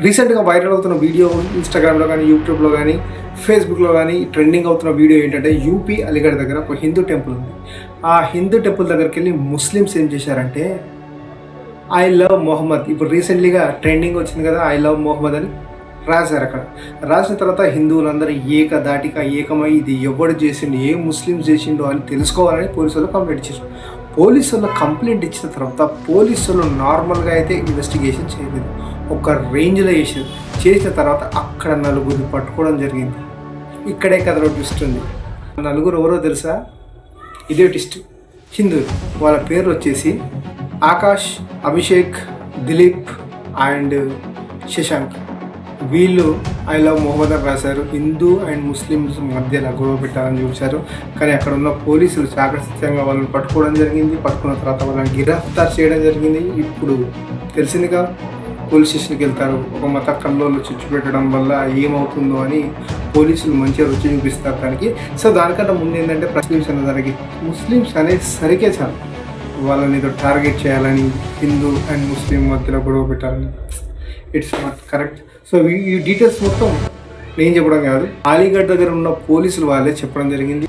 రీసెంట్గా వైరల్ అవుతున్న వీడియో ఇన్స్టాగ్రామ్లో కానీ, యూట్యూబ్లో కానీ, ఫేస్బుక్లో కానీ ట్రెండింగ్ అవుతున్న వీడియో ఏంటంటే యూపీ అలీగఢ్ దగ్గర ఒక హిందూ టెంపుల్ ఉంది. ఆ హిందూ టెంపుల్ దగ్గరికి వెళ్ళి ముస్లిమ్స్ ఏం చేశారంటే ఐ లవ్ మొహమ్మద్, ఇప్పుడు రీసెంట్లీగా ట్రెండింగ్ వచ్చింది కదా ఐ లవ్ మొహమ్మద్ అని రాశారు. అక్కడ రాసిన తర్వాత హిందువులందరూ ఏకధాటిగా ఏకమై ఇది ఎవడు చేసిండు, ఏ ముస్లిమ్స్ చేసిండు అని తెలుసుకోవాలని పోలీసులు కంప్లైంట్ ఇచ్చారు. పోలీసులు కంప్లైంట్ ఇచ్చిన తర్వాత పోలీసులు నార్మల్గా అయితే ఇన్వెస్టిగేషన్ చేయలేదు, ఒక రేంజ్లో చేసిన తర్వాత అక్కడ నలుగురిని పట్టుకోవడం జరిగింది. ఇక్కడే కథలో ట్విస్ట్ ఉంది. నలుగురు ఎవరో తెలుసా? ఇదే ట్విస్ట్. హిందువులు. వాళ్ళ పేర్లు వచ్చేసి ఆకాష్, అభిషేక్, దిలీప్ అండ్ శశాంక్. వీళ్ళు ఐ లవ్ మొహమ్మద్ అని రాశారు. హిందూ అండ్ ముస్లిమ్స్ మధ్యలో గొడవ పెట్టాలని చూశారు. కానీ అక్కడ ఉన్న పోలీసులు చాకచక్యంగా వాళ్ళని పట్టుకోవడం జరిగింది. పట్టుకున్న తర్వాత వాళ్ళని గిరఫ్తార్ చేయడం జరిగింది. ఇప్పుడు తెలిసిందిగా పోలీస్ స్టేషన్కి వెళ్తారు. ఒక మత కల్లోలు చిచ్చు పెట్టడం వల్ల ఏమవుతుందో అని పోలీసులు మంచిగా రుచి చూపిస్తారు దానికి. సో దానికంటే ముందు ఏంటంటే ముస్లిమ్స్ అనే దానికి ముస్లిమ్స్ అనేది సరికే చాలు వాళ్ళని ఏదో టార్గెట్ చేయాలని, హిందూ అండ్ ముస్లిం మధ్యలో గొడవ పెట్టాలని, ఇట్స్ నాట్ కరెక్ట్. సో ఈ డీటెయిల్స్ మొత్తం నేను చెప్పడం కాదు, అలీగఢ్ దగ్గర ఉన్న పోలీసులు వాళ్ళే చెప్పడం జరిగింది.